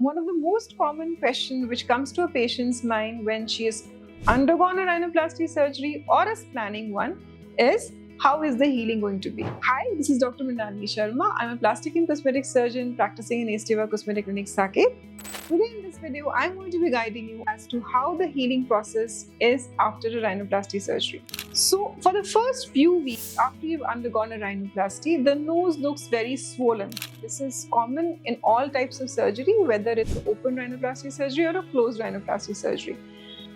One of the most common questions which comes to a patient's mind when she has undergone a rhinoplasty surgery or is planning one is, how is the healing going to be? Hi, this is Dr. Mrinalini Sharma. I'm a plastic and cosmetic surgeon practicing in Esteva Cosmetic Clinic, Saket. Today in this video, I'm going to be guiding you as to how the healing process is after a rhinoplasty surgery. So, for the first few weeks after you've undergone a rhinoplasty, the nose looks very swollen. This is common in all types of surgery, whether it's open rhinoplasty surgery or a closed rhinoplasty surgery.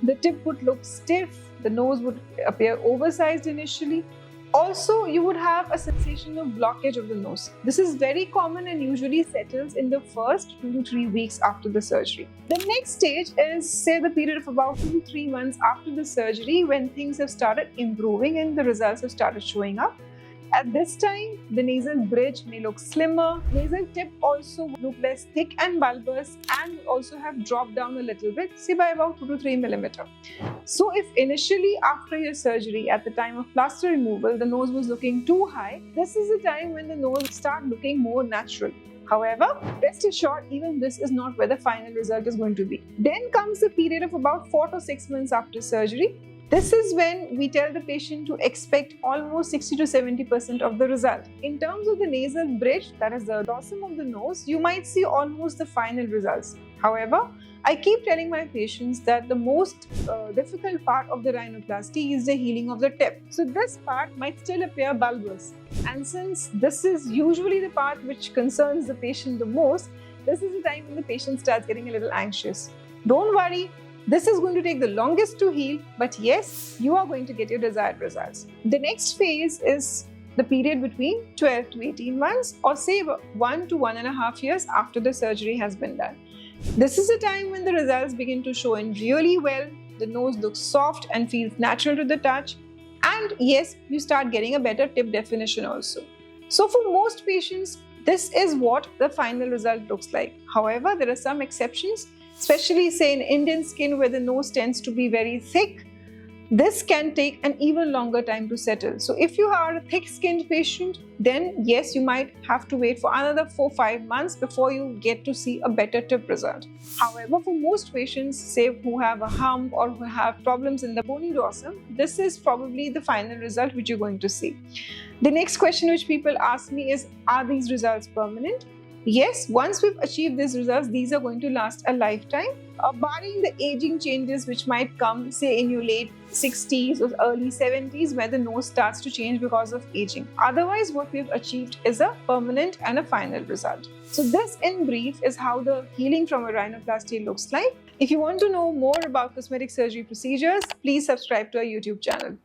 The tip would look stiff, the nose would appear oversized initially. Also, you would have a sensation of blockage of the nose. This is very common and usually settles in the first 2 to 3 weeks after the surgery. The next stage is, say, the period of about 2 to 3 months after the surgery, when things have started improving and the results have started showing up. At this time, the nasal bridge may look slimmer, nasal tip also look less thick and bulbous, and also have dropped down a little bit, say by about 2 to 3 millimeter. So if initially after your surgery, at the time of plaster removal, the nose was looking too high, this is the time when the nose starts looking more natural. However, rest assured, even this is not where the final result is going to be. Then comes the period of about 4 to 6 months after surgery. This is when we tell the patient to expect almost 60 to 70% of the result. In terms of the nasal bridge, that is the dorsum of the nose, you might see almost the final results. However, I keep telling my patients that the most difficult part of the rhinoplasty is the healing of the tip. So this part might still appear bulbous. And since this is usually the part which concerns the patient the most, this is the time when the patient starts getting a little anxious. Don't worry. This is going to take the longest to heal, but yes, you are going to get your desired results. The next phase is the period between 12 to 18 months, or say 1 to 1.5 years after the surgery has been done. This is the time when the results begin to show in really well, the nose looks soft and feels natural to the touch, and yes, you start getting a better tip definition also. So for most patients, this is what the final result looks like. However, there are some exceptions, especially say in Indian skin where the nose tends to be very thick. This can take an even longer time to settle. So if you are a thick-skinned patient, then yes, you might have to wait for another 4-5 months before you get to see a better tip result. However, for most patients, say who have a hump or who have problems in the bony dorsum, this is probably the final result which you're going to see. The next question which people ask me is, are these results permanent? Yes, once we've achieved these results, these are going to last a lifetime, barring the aging changes which might come, say, in your late 60s or early 70s, where the nose starts to change because of aging. Otherwise, what we've achieved is a permanent and a final result. So this, in brief, is how the healing from a rhinoplasty looks like. If you want to know more about cosmetic surgery procedures, please subscribe to our YouTube channel.